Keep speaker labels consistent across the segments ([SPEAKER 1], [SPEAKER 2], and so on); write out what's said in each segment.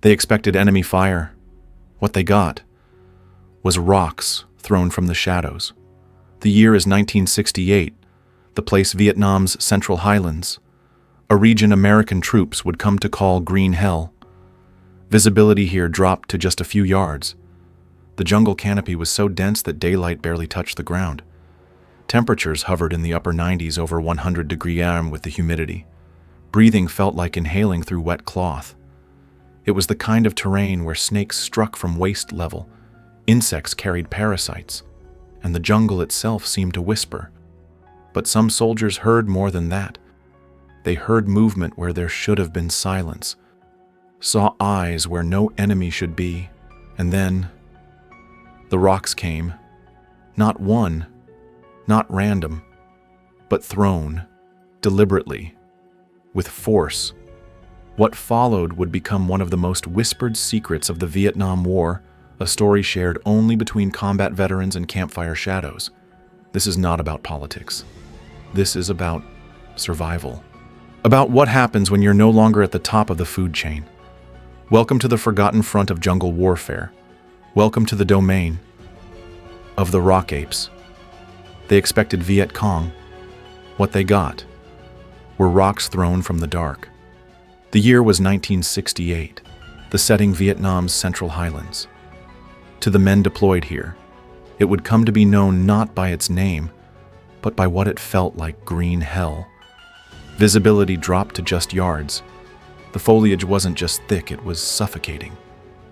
[SPEAKER 1] They expected enemy fire. What they got was rocks thrown from the shadows. The year is 1968, the place Vietnam's Central Highlands, a region American troops would come to call Green Hell. Visibility here dropped to just a few yards. The jungle canopy was so dense that daylight barely touched the ground. Temperatures hovered in the upper 90s over 100 degrees Fahrenheit with the humidity. Breathing felt like inhaling through wet cloth. It was the kind of terrain where snakes struck from waist level, insects carried parasites, and the jungle itself seemed to whisper. But some soldiers heard more than that. They heard movement where there should have been silence, saw eyes where no enemy should be, and then the rocks came. Not one, not random, but thrown, deliberately, with force. What followed would become one of the most whispered secrets of the Vietnam War, a story shared only between combat veterans and campfire shadows. This is not about politics. This is about survival. About what happens when you're no longer at the top of the food chain. Welcome to the forgotten front of jungle warfare. Welcome to the domain of the Rock Apes. They expected Viet Cong. What they got were rocks thrown from the dark. The year was 1968, the setting Vietnam's Central Highlands. To the men deployed here, it would come to be known not by its name, but by what it felt like: green hell. Visibility dropped to just yards. The foliage wasn't just thick, it was suffocating.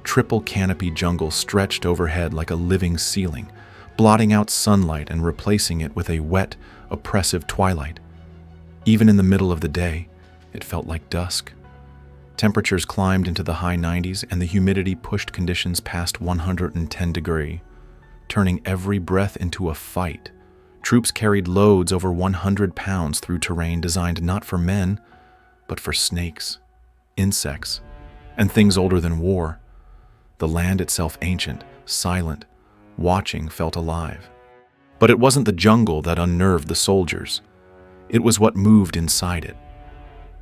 [SPEAKER 1] Triple canopy jungle stretched overhead like a living ceiling, blotting out sunlight and replacing it with a wet, oppressive twilight. Even in the middle of the day, it felt like dusk. Temperatures climbed into the high 90s and the humidity pushed conditions past 110 degrees, turning every breath into a fight. Troops carried loads over 100 pounds through terrain designed not for men, but for snakes, insects, and things older than war. The land itself ancient, silent, watching felt alive. But it wasn't the jungle that unnerved the soldiers. It was what moved inside it.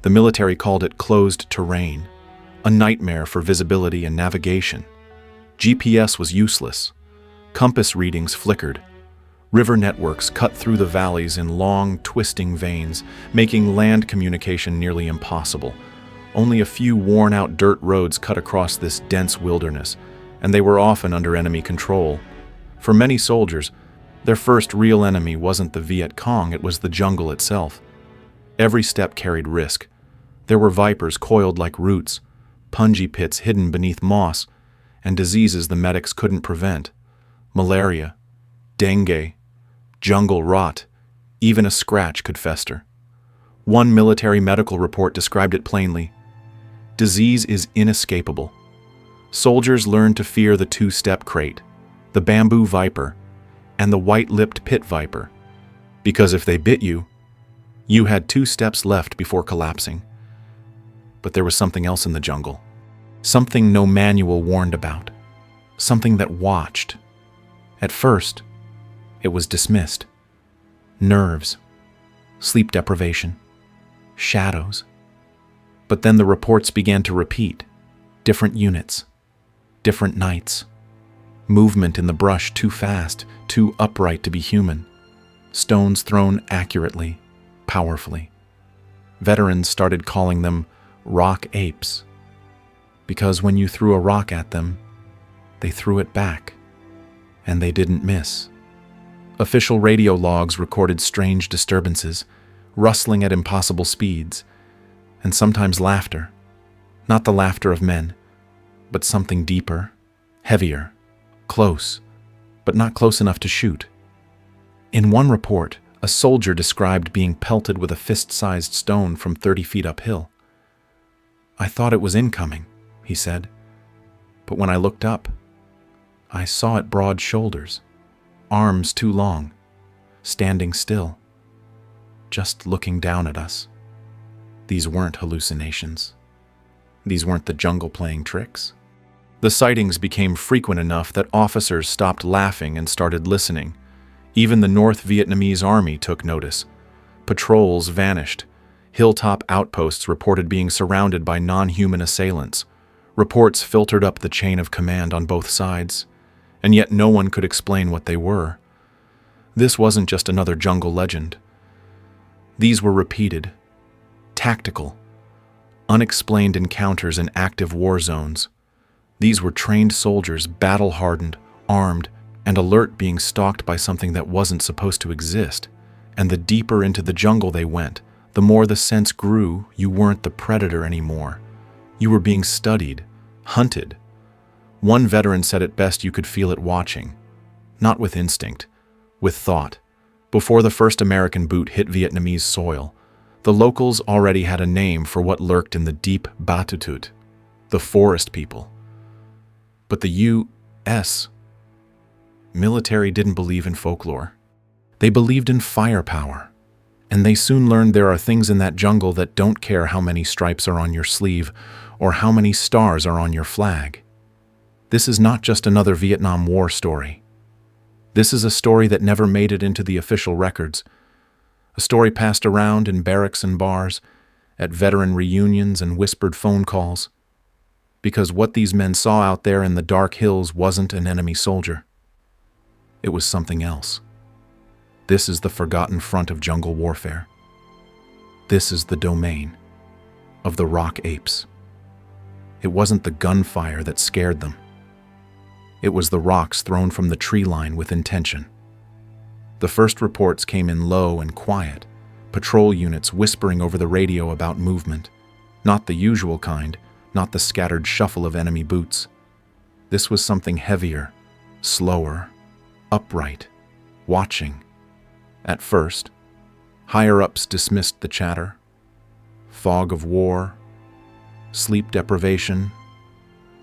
[SPEAKER 1] The military called it closed terrain, a nightmare for visibility and navigation. GPS was useless. Compass readings flickered. River networks cut through the valleys in long, twisting veins, making land communication nearly impossible. Only a few worn-out dirt roads cut across this dense wilderness, and they were often under enemy control. For many soldiers, their first real enemy wasn't the Viet Cong, it was the jungle itself. Every step carried risk. There were vipers coiled like roots, punji pits hidden beneath moss, and diseases the medics couldn't prevent. Malaria, dengue, jungle rot, even a scratch could fester. One military medical report described it plainly. Disease is inescapable. Soldiers learned to fear the two-step crate, the bamboo viper, and the white-lipped pit viper, because if they bit you, you had 2 steps left before collapsing. But there was something else in the jungle, something no manual warned about, something that watched. At first, it was dismissed. Nerves, sleep deprivation, shadows. But then the reports began to repeat. Different units, different nights. Movement in the brush too fast, too upright to be human. Stones thrown accurately, powerfully. Veterans started calling them rock apes, because when you threw a rock at them, they threw it back, and they didn't miss. Official radio logs recorded strange disturbances, rustling at impossible speeds, and sometimes laughter. Not the laughter of men, but something deeper, heavier, close, but not close enough to shoot. In one report, a soldier described being pelted with a fist-sized stone from 30 feet uphill. "I thought it was incoming," he said, "but when I looked up, I saw it broad shoulders, arms too long, standing still, just looking down at us." These weren't hallucinations. These weren't the jungle playing tricks. The sightings became frequent enough that officers stopped laughing and started listening. Even the North Vietnamese army took notice. Patrols vanished. Hilltop outposts reported being surrounded by non-human assailants. Reports filtered up the chain of command on both sides, and yet no one could explain what they were. This wasn't just another jungle legend. These were repeated, tactical, unexplained encounters in active war zones. These were trained soldiers, battle-hardened, armed, and alert, being stalked by something that wasn't supposed to exist. And the deeper into the jungle they went, the more the sense grew you weren't the predator anymore. You were being studied, hunted. One veteran said it best: you could feel it watching. Not with instinct, with thought. Before the first American boot hit Vietnamese soil, the locals already had a name for what lurked in the deep Batutut, the forest people. But the U.S. military didn't believe in folklore. They believed in firepower, and they soon learned there are things in that jungle that don't care how many stripes are on your sleeve or how many stars are on your flag. This is not just another Vietnam War story. This is a story that never made it into the official records, a story passed around in barracks and bars, at veteran reunions and whispered phone calls, because what these men saw out there in the dark hills wasn't an enemy soldier. It was something else. This is the forgotten front of jungle warfare. This is the domain of the rock apes. It wasn't the gunfire that scared them. It was the rocks thrown from the tree line with intention. The first reports came in low and quiet, patrol units whispering over the radio about movement, not the usual kind, not the scattered shuffle of enemy boots. This was something heavier, slower, upright, watching. At first, higher-ups dismissed the chatter. Fog of war, sleep deprivation,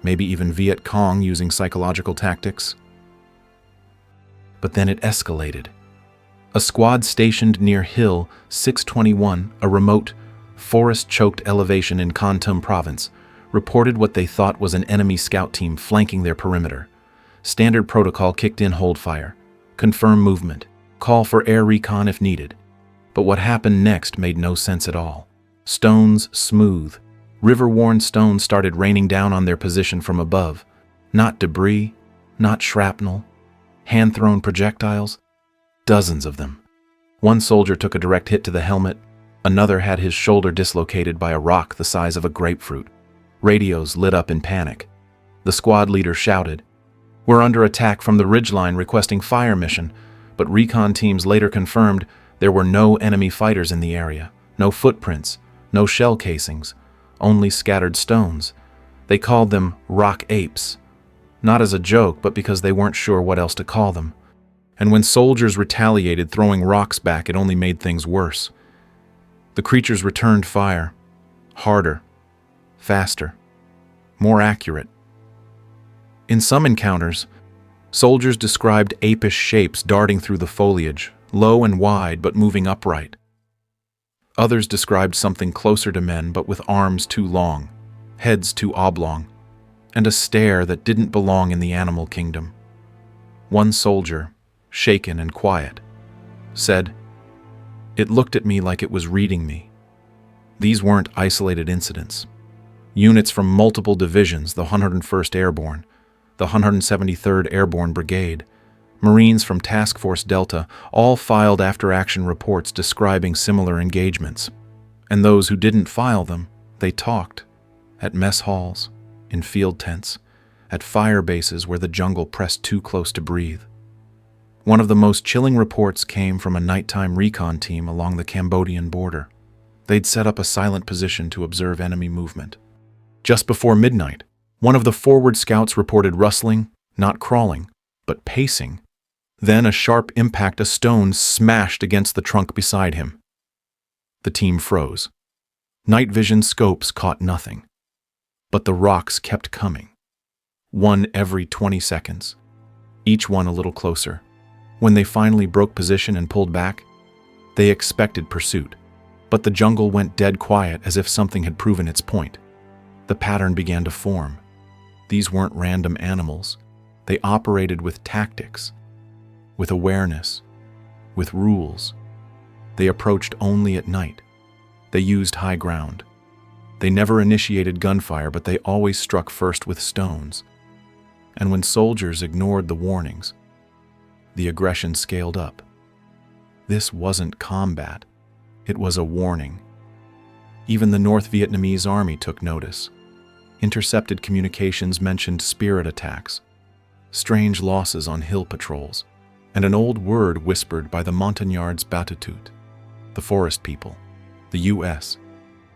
[SPEAKER 1] maybe even Viet Cong using psychological tactics. But then it escalated. A squad stationed near Hill 621, a remote, forest-choked elevation in Kon Tum province, reported what they thought was an enemy scout team flanking their perimeter. Standard protocol kicked in: hold fire, confirm movement, call for air recon if needed. But what happened next made no sense at all. Stones smooth, river-worn stones started raining down on their position from above. Not debris, not shrapnel, hand-thrown projectiles, dozens of them. One soldier took a direct hit to the helmet, another had his shoulder dislocated by a rock the size of a grapefruit. Radios lit up in panic. The squad leader shouted, "We're under attack from the ridgeline, requesting fire mission," but recon teams later confirmed there were no enemy fighters in the area, no footprints, no shell casings, only scattered stones. They called them rock apes, not as a joke, but because they weren't sure what else to call them. And when soldiers retaliated, throwing rocks back, it only made things worse. The creatures returned fire, harder, faster, more accurate. In some encounters, soldiers described apish shapes darting through the foliage, low and wide but moving upright. Others described something closer to men but with arms too long, heads too oblong, and a stare that didn't belong in the animal kingdom. One soldier, shaken and quiet, said, "It looked at me like it was reading me." These weren't isolated incidents. Units from multiple divisions, the 101st Airborne, the 173rd Airborne Brigade, Marines from Task Force Delta, all filed after-action reports describing similar engagements. And those who didn't file them, they talked. At mess halls, in field tents, at fire bases where the jungle pressed too close to breathe. One of the most chilling reports came from a nighttime recon team along the Cambodian border. They'd set up a silent position to observe enemy movement. Just before midnight, one of the forward scouts reported rustling, not crawling, but pacing. Then a sharp impact, a stone smashed against the trunk beside him. The team froze. Night vision scopes caught nothing. But the rocks kept coming. One every 20 seconds. Each one a little closer. When they finally broke position and pulled back, they expected pursuit. But the jungle went dead quiet, as if something had proven its point. The pattern began to form. These weren't random animals. They operated with tactics, with awareness, with rules. They approached only at night. They used high ground. They never initiated gunfire, but they always struck first with stones. And when soldiers ignored the warnings, the aggression scaled up. This wasn't combat. It was a warning. Even the North Vietnamese army took notice. Intercepted communications mentioned spirit attacks, strange losses on hill patrols, and an old word whispered by the Montagnards Batutut, the forest people, the U.S.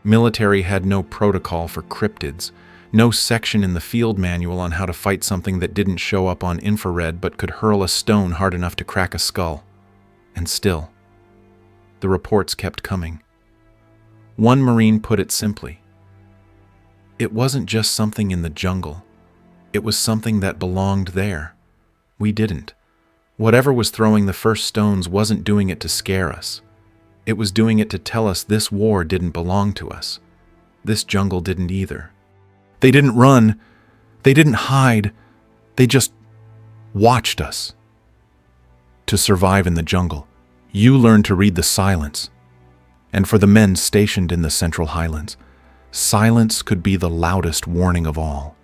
[SPEAKER 1] Military had no protocol for cryptids, no section in the field manual on how to fight something that didn't show up on infrared but could hurl a stone hard enough to crack a skull. And still, the reports kept coming. One Marine put it simply. It wasn't just something in the jungle. It was something that belonged there. We didn't. Whatever was throwing the first stones wasn't doing it to scare us. It was doing it to tell us this war didn't belong to us. This jungle didn't either. They didn't run. They didn't hide. They just watched us. To survive in the jungle, you learn to read the silence. And for the men stationed in the Central Highlands, silence could be the loudest warning of all.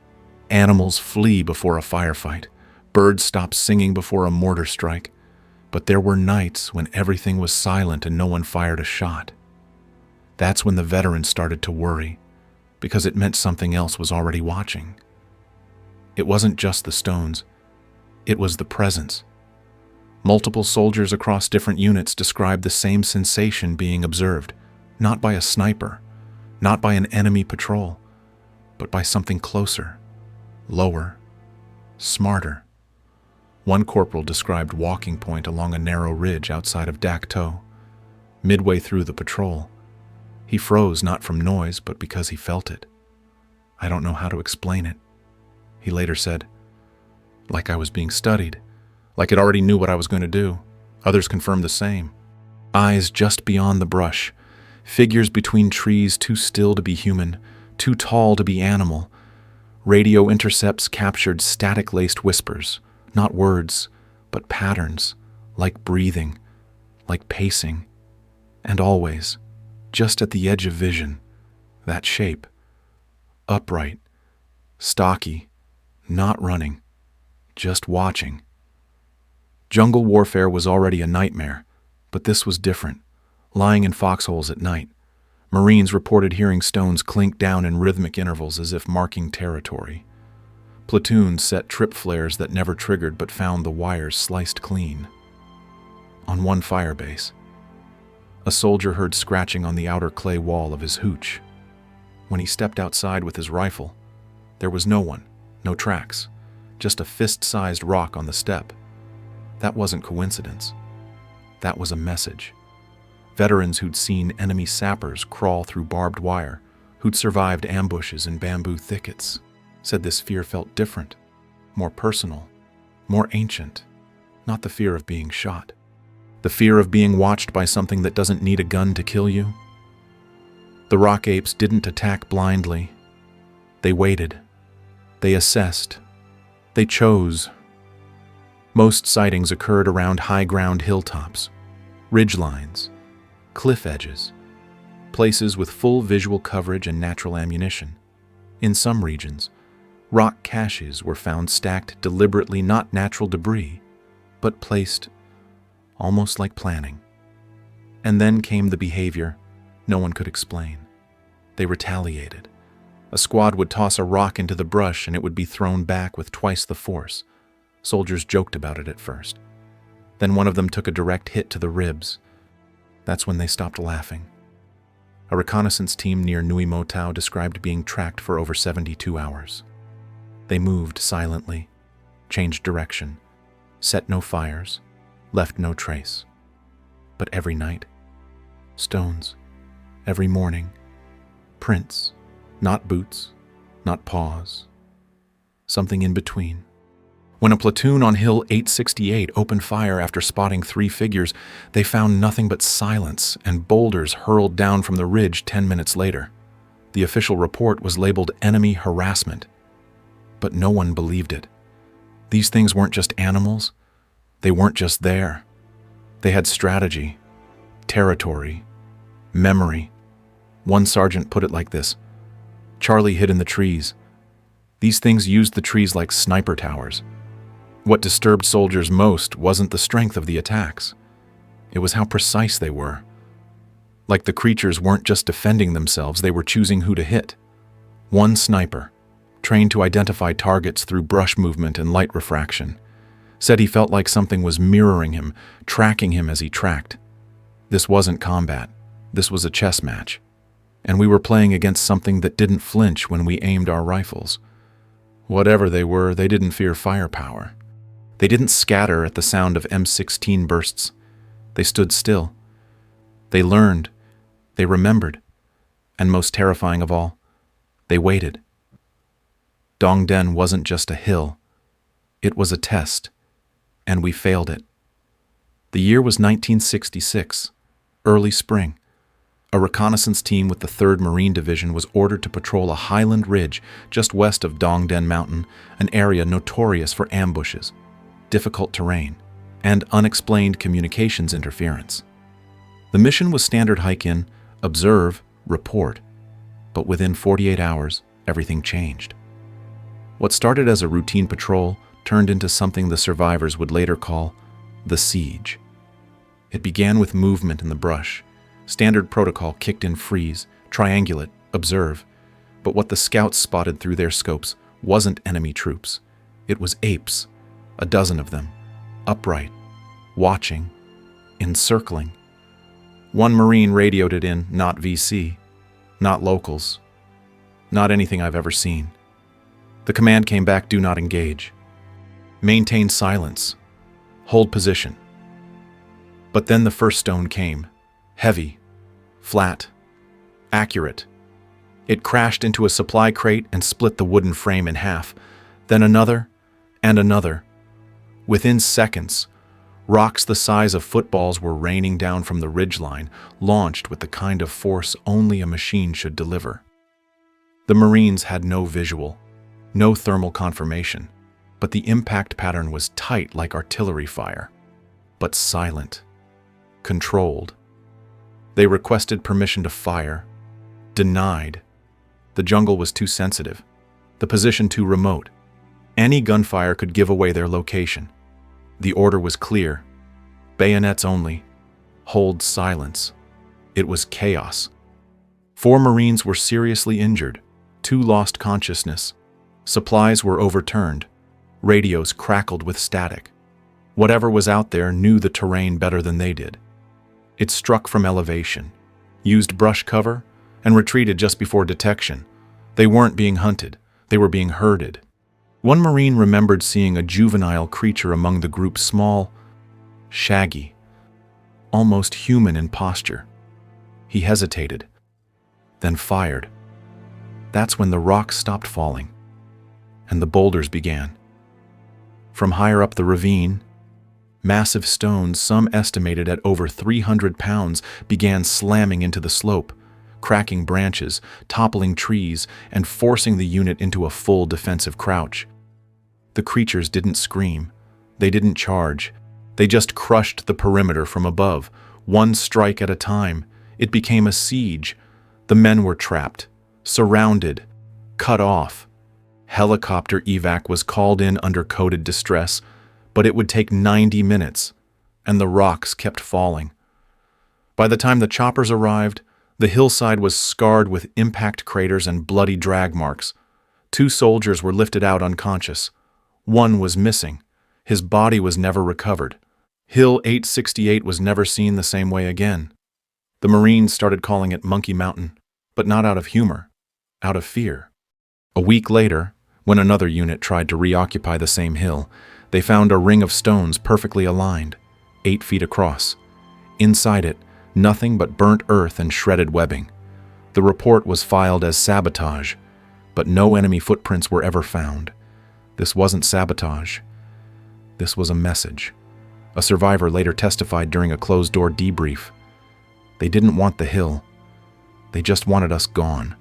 [SPEAKER 1] Animals flee before a firefight. Birds stop singing before a mortar strike. But there were nights when everything was silent and no one fired a shot. That's when the veterans started to worry, because it meant something else was already watching. It wasn't just the stones. It was the presence. Multiple soldiers across different units described the same sensation being observed, not by a sniper, not by an enemy patrol, but by something closer, lower, smarter. One corporal described walking point along a narrow ridge outside of Dak To. Midway through the patrol, he froze not from noise, but because he felt it. I don't know how to explain it. He later said, like I was being studied, like it already knew what I was going to do. Others confirmed the same. Eyes just beyond the brush, figures between trees too still to be human, too tall to be animal. Radio intercepts captured static-laced whispers, not words, but patterns, like breathing, like pacing, and always, just at the edge of vision, that shape, upright, stocky, not running, just watching. Jungle warfare was already a nightmare, but this was different, lying in foxholes at night. Marines reported hearing stones clink down in rhythmic intervals as if marking territory. Platoons set trip flares that never triggered but found the wires sliced clean. On one fire base, a soldier heard scratching on the outer clay wall of his hooch. When he stepped outside with his rifle, there was no one, no tracks, just a fist-sized rock on the step. That wasn't coincidence. That was a message. Veterans who'd seen enemy sappers crawl through barbed wire, who'd survived ambushes in bamboo thickets, said this fear felt different, more personal, more ancient, not the fear of being shot. The fear of being watched by something that doesn't need a gun to kill you. The rock apes didn't attack blindly. They waited. They assessed. They chose. Most sightings occurred around high-ground hilltops, ridgelines, cliff edges, places with full visual coverage and natural ammunition. In some regions, rock caches were found stacked deliberately, not natural debris, but placed almost like planning. And then came the behavior no one could explain. They retaliated. A squad would toss a rock into the brush and it would be thrown back with twice the force. Soldiers joked about it at first. Then one of them took a direct hit to the ribs. That's when they stopped laughing. A reconnaissance team near Nui Motau described being tracked for over 72 hours. They moved silently, changed direction, set no fires, left no trace. But every night, stones. Every morning, prints, not boots, not paws. Something in between. When a platoon on Hill 868 opened fire after spotting 3 figures, they found nothing but silence and boulders hurled down from the ridge 10 minutes later. The official report was labeled enemy harassment. But no one believed it. These things weren't just animals. They weren't just there. They had strategy, territory, memory. One sergeant put it like this: Charlie hid in the trees. These things used the trees like sniper towers. What disturbed soldiers most wasn't the strength of the attacks. It was how precise they were. Like the creatures weren't just defending themselves, they were choosing who to hit. One sniper, trained to identify targets through brush movement and light refraction, said he felt like something was mirroring him, tracking him as he tracked. This wasn't combat. This was a chess match. And we were playing against something that didn't flinch when we aimed our rifles. Whatever they were, they didn't fear firepower. They didn't scatter at the sound of M16 bursts. They stood still. They learned. They remembered. And most terrifying of all, they waited. Dong Den wasn't just a hill. It was a test. And we failed it. The year was 1966, early spring. A reconnaissance team with the 3rd Marine Division was ordered to patrol a highland ridge just west of Dong Den Mountain, an area notorious for ambushes, difficult terrain, and unexplained communications interference. The mission was standard hike-in, observe, report, but within 48 hours, everything changed. What started as a routine patrol turned into something the survivors would later call the siege. It began with movement in the brush. Standard protocol kicked in freeze, triangulate, observe. But what the scouts spotted through their scopes wasn't enemy troops. It was apes, a dozen of them, upright, watching, encircling. One Marine radioed it in, not VC, not locals, not anything I've ever seen. The command came back, do not engage. Maintain silence. Hold position. But then the first stone came. Heavy, flat, accurate. It crashed into a supply crate and split the wooden frame in half. Then another and another. Within seconds, rocks the size of footballs were raining down from the ridgeline, launched with the kind of force only a machine should deliver. The Marines had no visual, no thermal confirmation, but the impact pattern was tight like artillery fire, but silent, controlled. They requested permission to fire, denied. The jungle was too sensitive, the position too remote. Any gunfire could give away their location. The order was clear: bayonets only, hold silence. It was chaos. 4 Marines were seriously injured, 2 lost consciousness. Supplies were overturned. Radios crackled with static. Whatever was out there knew the terrain better than they did. It struck from elevation, used brush cover, and retreated just before detection. They weren't being hunted, they were being herded. One Marine remembered seeing a juvenile creature among the group, small, shaggy, almost human in posture. He hesitated, then fired. That's when the rocks stopped falling, and the boulders began. From higher up the ravine, massive stones, some estimated at over 300 pounds, began slamming into the slope, cracking branches, toppling trees, and forcing the unit into a full defensive crouch. The creatures didn't scream. They didn't charge. They just crushed the perimeter from above, one strike at a time. It became a siege. The men were trapped, surrounded, cut off. Helicopter evac was called in under coded distress, but it would take 90 minutes, and the rocks kept falling. By the time the choppers arrived, the hillside was scarred with impact craters and bloody drag marks. 2 soldiers were lifted out unconscious. 1 was missing. His body was never recovered. Hill 868 was never seen the same way again. The Marines started calling it Monkey Mountain, but not out of humor, out of fear. A week later, when another unit tried to reoccupy the same hill, they found a ring of stones perfectly aligned, 8 feet across. Inside it, nothing but burnt earth and shredded webbing. The report was filed as sabotage, but no enemy footprints were ever found. This wasn't sabotage. This was a message. A survivor later testified during a closed-door debrief. They didn't want the hill. They just wanted us gone.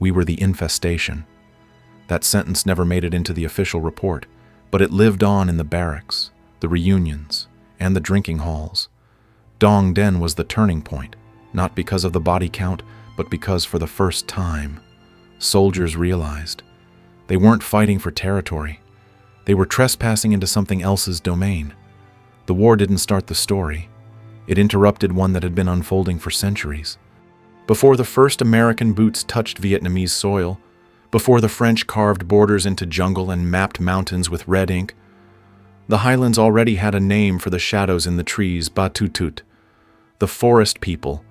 [SPEAKER 1] We were the infestation. That sentence never made it into the official report, but it lived on in the barracks, the reunions, and the drinking halls. Dong Den was the turning point, not because of the body count, but because for the first time, Soldiers realized they weren't fighting for territory. They were trespassing into something else's domain. The war didn't start the story. It interrupted one that had been unfolding for centuries. Before the first American boots touched Vietnamese soil, before the French carved borders into jungle and mapped mountains with red ink, the highlands already had a name for the shadows in the trees, Batutut. The forest people.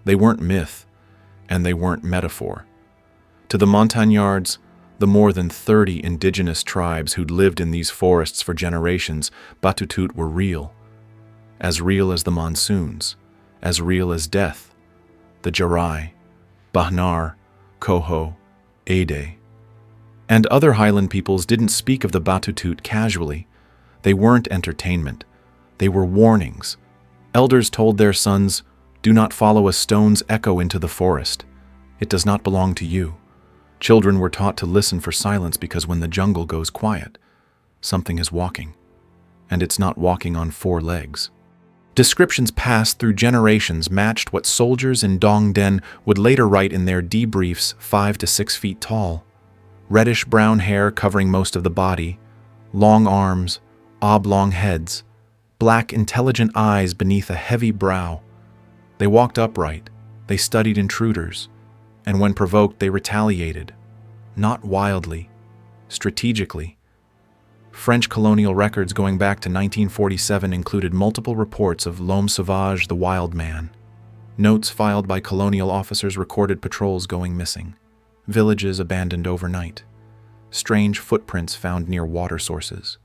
[SPEAKER 1] They weren't myth, and they weren't metaphor. To the montagnards, the more than 30 indigenous tribes who'd lived in these forests for generations, Batutut were real as the monsoons, as real as death. The Jarai, Bahnar, Coho, Ede. And other highland peoples didn't speak of the Batutut casually. They weren't entertainment. They were warnings. Elders told their sons, "Do not follow a stone's echo into the forest. It does not belong to you." Children were taught to listen for silence because when the jungle goes quiet, something is walking. And it's not walking on 4 legs. Descriptions passed through generations matched what soldiers in Dong Den would later write in their debriefs, 5 to 6 feet tall. Reddish-brown hair covering most of the body, long arms, oblong heads, black intelligent eyes beneath a heavy brow. They walked upright, they studied intruders, and when provoked they retaliated, not wildly, strategically. French colonial records going back to 1947 included multiple reports of l'homme sauvage, the wild man. Notes filed by colonial officers recorded patrols going missing, villages abandoned overnight, strange footprints found near water sources.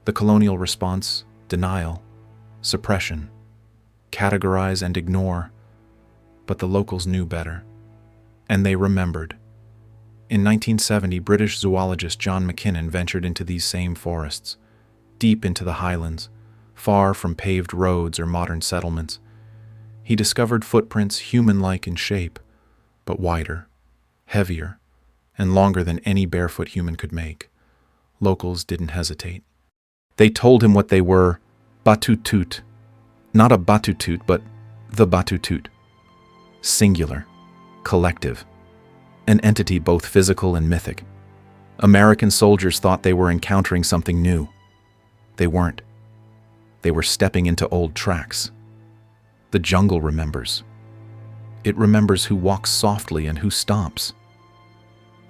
[SPEAKER 1] The colonial response: denial, suppression, categorize and ignore. But the locals knew better, and they remembered. In 1970, British zoologist John McKinnon ventured into these same forests, deep into the highlands, far from paved roads or modern settlements. He discovered footprints human-like in shape, but wider, heavier, and longer than any barefoot human could make. Locals didn't hesitate. They told him what they were: Batutut. Not a Batutut, but the Batutut. Singular, collective, an entity both physical and mythic. American soldiers thought they were encountering something new. They weren't. They were stepping into old tracks. The jungle remembers. It remembers who walks softly and who stomps.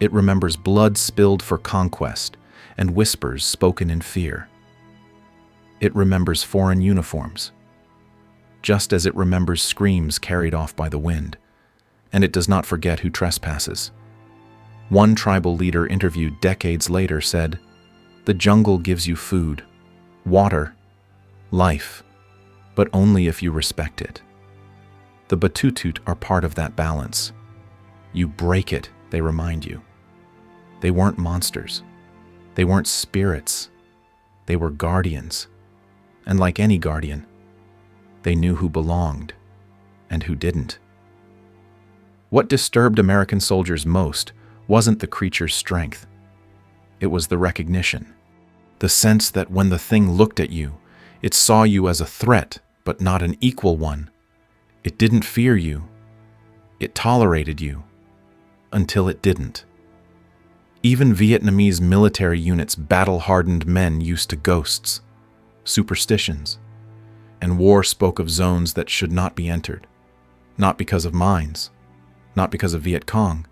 [SPEAKER 1] It remembers blood spilled for conquest and whispers spoken in fear. It remembers foreign uniforms, just as it remembers screams carried off by the wind. And it does not forget who trespasses. One tribal leader interviewed decades later said, "The jungle gives you food, water, life, but only if you respect it." The Batutut are part of that balance. You break it, they remind you. They weren't monsters. They weren't spirits. They were guardians. And like any guardian, they knew who belonged and who didn't. What disturbed American soldiers most wasn't the creature's strength. It was the recognition. The sense that when the thing looked at you, it saw you as a threat, but not an equal one. It didn't fear you. It tolerated you. Until it didn't. Even Vietnamese military units' battle-hardened men used to ghosts, superstitions, and war spoke of zones that should not be entered, not because of mines, not because of Viet Cong,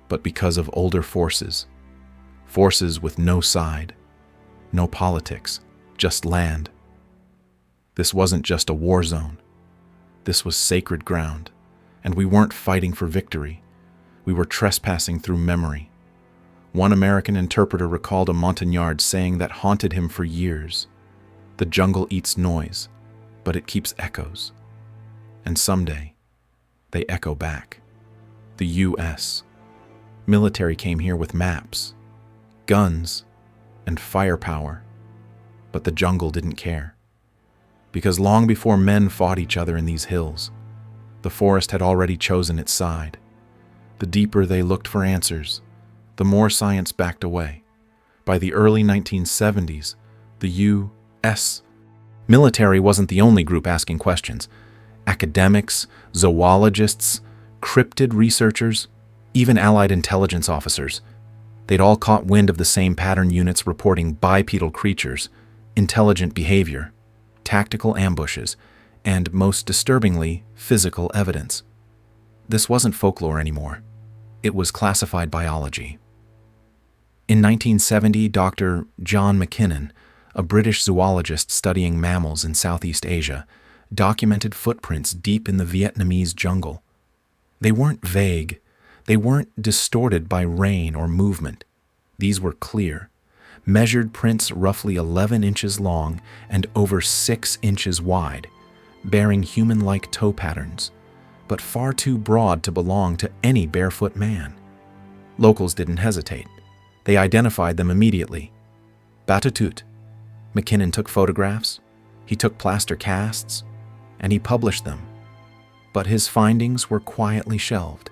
[SPEAKER 1] but because of older forces. Forces with no side, no politics, just land. This wasn't just a war zone. This was sacred ground, and we weren't fighting for victory. We were trespassing through memory. One American interpreter recalled a montagnard saying that haunted him for years. The jungle eats noise, but it keeps echoes. And someday, they echo back. The U.S. military came here with maps, guns, and firepower, but the jungle didn't care. Because long before men fought each other in these hills, the forest had already chosen its side. The deeper they looked for answers, the more science backed away. By the early 1970s, the U.S. military wasn't the only group asking questions. Academics, zoologists, cryptid researchers, Even Allied intelligence officers, they'd all caught wind of the same pattern units reporting bipedal creatures, intelligent behavior, tactical ambushes, and, most disturbingly, physical evidence. This wasn't folklore anymore. It was classified biology. In 1970, Dr. John McKinnon, a British zoologist studying mammals in Southeast Asia, documented footprints deep in the Vietnamese jungle. They weren't vague. They weren't distorted by rain or movement. These were clear, measured prints roughly 11 inches long and over 6 inches wide, bearing human-like toe patterns, but far too broad to belong to any barefoot man. Locals didn't hesitate. They identified them immediately. Batutut. McKinnon took photographs, he took plaster casts, and he published them. But his findings were quietly shelved,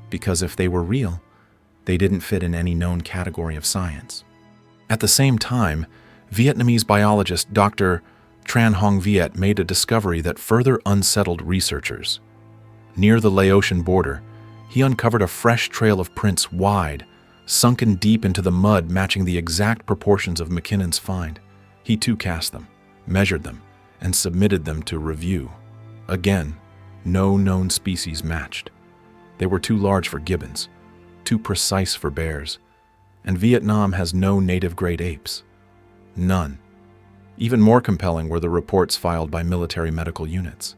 [SPEAKER 1] because if they were real, they didn't fit in any known category of science. At the same time, Vietnamese biologist Dr. Tran Hong Viet made a discovery that further unsettled researchers. Near the Laotian border, he uncovered a fresh trail of prints wide, sunken deep into the mud, matching the exact proportions of McKinnon's find. He too cast them, measured them, and submitted them to review. Again, no known species matched. They were too large for gibbons, too precise for bears, and Vietnam has no native-grade apes. None. Even more compelling were the reports filed by military medical units.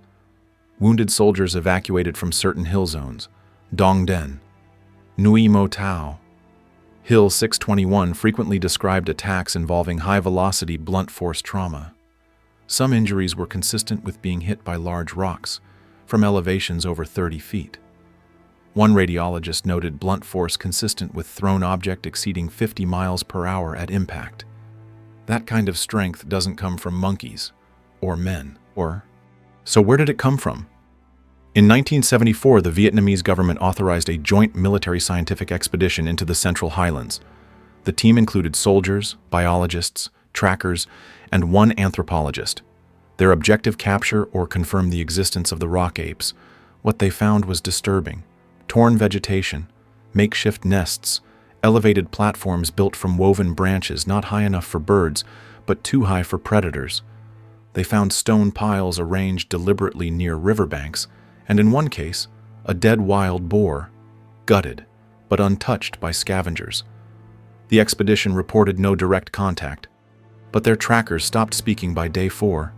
[SPEAKER 1] Wounded soldiers evacuated from certain hill zones, Dong Den, Nui Mo Tao. Hill 621 frequently described attacks involving high-velocity blunt force trauma. Some injuries were consistent with being hit by large rocks from elevations over 30 feet. One radiologist noted blunt force consistent with thrown object exceeding 50 miles per hour at impact. That kind of strength doesn't come from monkeys or men, or... So where did it come from? In 1974, the Vietnamese government authorized a joint military scientific expedition into the Central Highlands. The team included soldiers, biologists, trackers, and one anthropologist. Their objective: capture or confirm the existence of the rock apes. What they found was disturbing. Torn vegetation, makeshift nests, elevated platforms built from woven branches not high enough for birds, but too high for predators. They found stone piles arranged deliberately near riverbanks, and in one case, a dead wild boar, gutted, but untouched by scavengers. The expedition reported no direct contact, but their trackers stopped speaking by day 4.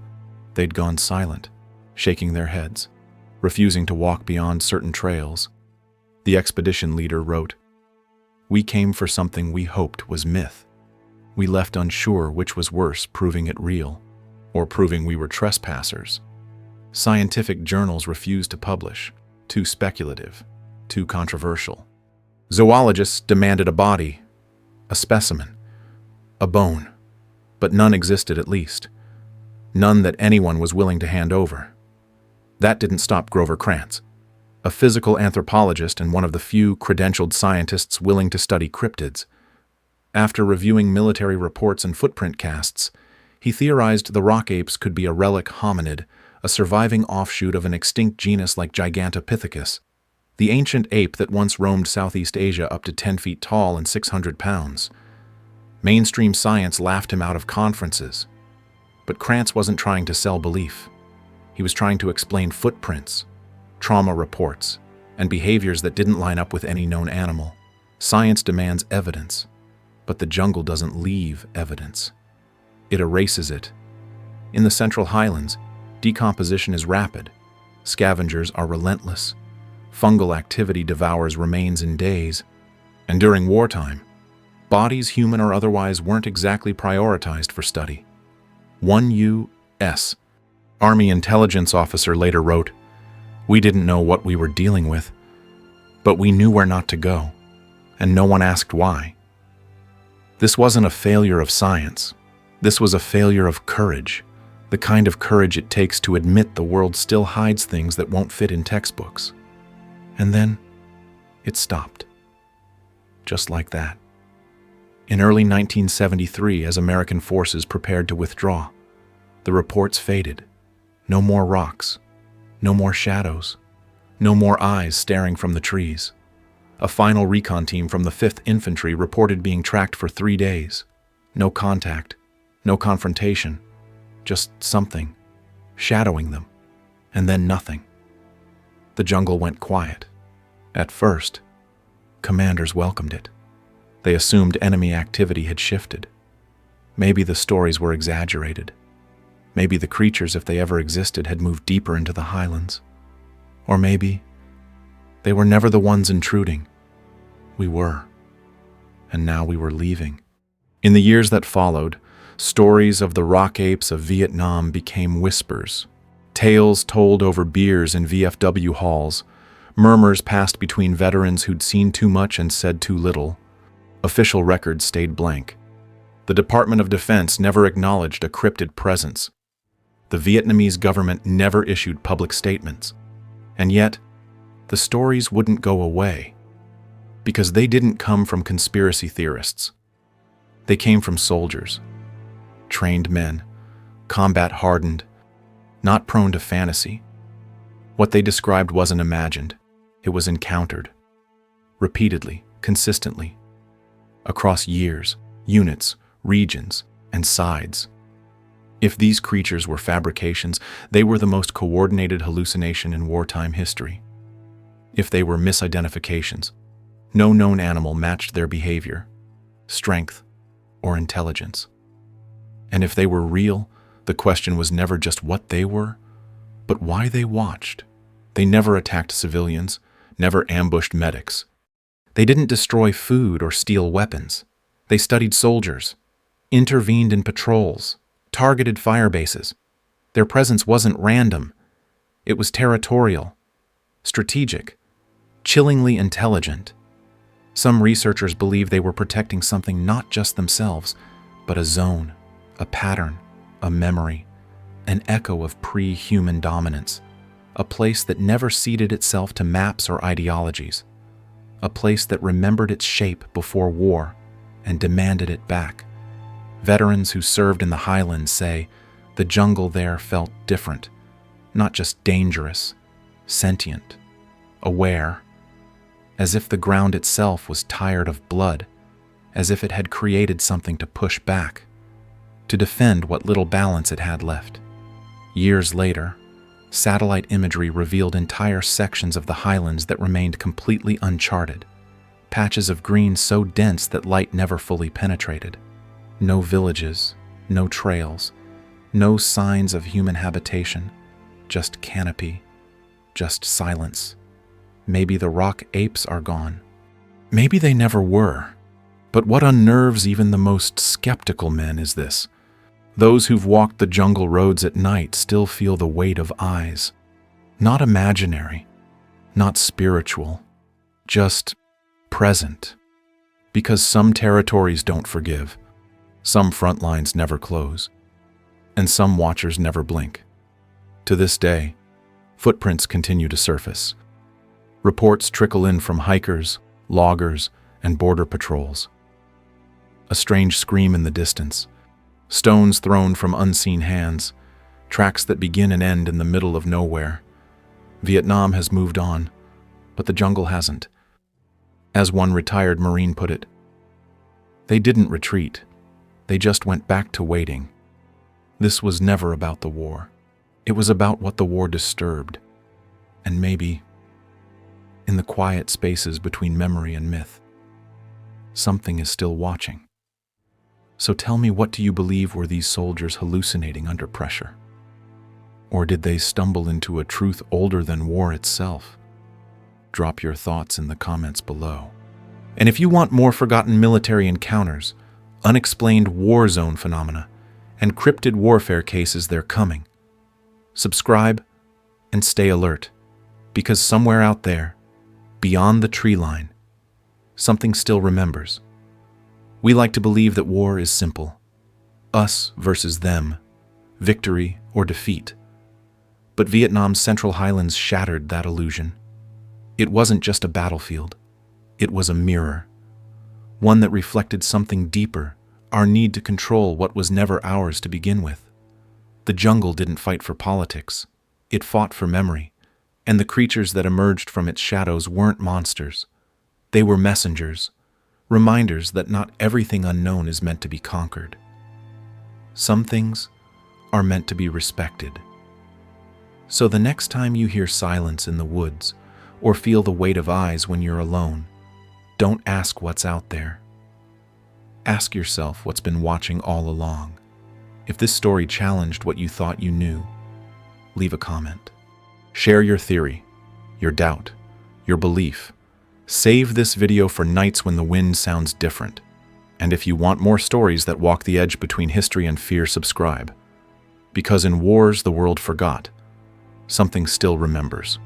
[SPEAKER 1] They'd gone silent, shaking their heads, refusing to walk beyond certain trails. The expedition leader wrote, "We came for something we hoped was myth. We left unsure which was worse, proving it real, or proving we were trespassers. Scientific journals refused to publish, too speculative, too controversial. Zoologists demanded a body, a specimen, a bone, but none existed at least. None that anyone was willing to hand over." That didn't stop Grover Krantz, a physical anthropologist and one of the few credentialed scientists willing to study cryptids. After reviewing military reports and footprint casts, he theorized the rock apes could be a relic hominid, a surviving offshoot of an extinct genus like Gigantopithecus, the ancient ape that once roamed Southeast Asia up to 10 feet tall and 600 pounds. Mainstream science laughed him out of conferences. But Krantz wasn't trying to sell belief. He was trying to explain footprints, trauma reports, and behaviors that didn't line up with any known animal. Science demands evidence, but the jungle doesn't leave evidence. It erases it. In the Central Highlands, decomposition is rapid. Scavengers are relentless. Fungal activity devours remains in days. And during wartime, bodies, human or otherwise, weren't exactly prioritized for study. One U.S. Army intelligence officer later wrote, "We didn't know what we were dealing with, but we knew where not to go, and no one asked why." This wasn't a failure of science. This was a failure of courage, the kind of courage it takes to admit the world still hides things that won't fit in textbooks. And then, it stopped. Just like that. In early 1973, as American forces prepared to withdraw, the reports faded. No more rocks, no more shadows, no more eyes staring from the trees. A final recon team from the 5th Infantry reported being tracked for 3 days. No contact, no confrontation, just something, shadowing them, and then nothing. The jungle went quiet. At first, commanders welcomed it. They assumed enemy activity had shifted. Maybe the stories were exaggerated. Maybe the creatures, if they ever existed, had moved deeper into the highlands. Or maybe they were never the ones intruding. We were. And now we were leaving. In the years that followed, stories of the Rock Apes of Vietnam became whispers. Tales told over beers in VFW halls. Murmurs passed between veterans who'd seen too much and said too little. Official records stayed blank. The Department of Defense never acknowledged a cryptid presence. The Vietnamese government never issued public statements. And yet, the stories wouldn't go away. Because they didn't come from conspiracy theorists. They came from soldiers. Trained men, combat-hardened, not prone to fantasy. What they described wasn't imagined. It was encountered. Repeatedly, consistently. Across years, units, regions, and sides. If these creatures were fabrications, they were the most coordinated hallucination in wartime history. If they were misidentifications, no known animal matched their behavior, strength, or intelligence. And if they were real, the question was never just what they were, but why they watched. They never attacked civilians, never ambushed medics. They didn't destroy food or steal weapons. They studied soldiers, intervened in patrols, targeted fire bases. Their presence wasn't random. It was territorial, strategic, chillingly intelligent. Some researchers believe they were protecting something not just themselves, but a zone, a pattern, a memory, an echo of pre-human dominance, a place that never ceded itself to maps or ideologies, a place that remembered its shape before war and demanded it back. Veterans who served in the highlands say the jungle there felt different, not just dangerous, sentient, aware, as if the ground itself was tired of blood, as if it had created something to push back, to defend what little balance it had left. Years later, satellite imagery revealed entire sections of the highlands that remained completely uncharted, patches of green so dense that light never fully penetrated. No villages, no trails, no signs of human habitation, just canopy, just silence. Maybe the rock apes are gone. Maybe they never were. But what unnerves even the most skeptical men is this. Those who've walked the jungle roads at night still feel the weight of eyes. Not imaginary, not spiritual, just present. Because some territories don't forgive, some front lines never close, and some watchers never blink. To this day, footprints continue to surface. Reports trickle in from hikers, loggers, and border patrols. A strange scream in the distance, stones thrown from unseen hands, tracks that begin and end in the middle of nowhere. Vietnam has moved on, but the jungle hasn't. As one retired Marine put it, they didn't retreat, they just went back to waiting. This was never about the war. It was about what the war disturbed, and maybe, in the quiet spaces between memory and myth, something is still watching. So tell me, what do you believe were these soldiers hallucinating under pressure? Or did they stumble into a truth older than war itself? Drop your thoughts in the comments below. And if you want more forgotten military encounters, unexplained war zone phenomena, and cryptid warfare cases, they're coming. Subscribe and stay alert, because somewhere out there, beyond the tree line, something still remembers. We like to believe that war is simple. Us versus them, victory or defeat. But Vietnam's Central Highlands shattered that illusion. It wasn't just a battlefield. It was a mirror. One that reflected something deeper, our need to control what was never ours to begin with. The jungle didn't fight for politics. It fought for memory. And the creatures that emerged from its shadows weren't monsters. They were messengers, reminders that not everything unknown is meant to be conquered. Some things are meant to be respected. So the next time you hear silence in the woods or feel the weight of eyes when you're alone, don't ask what's out there. Ask yourself what's been watching all along. If this story challenged what you thought you knew, leave a comment. Share your theory, your doubt, your belief. Save this video for nights when the wind sounds different. And if you want more stories that walk the edge between history and fear, subscribe. Because in wars the world forgot, something still remembers.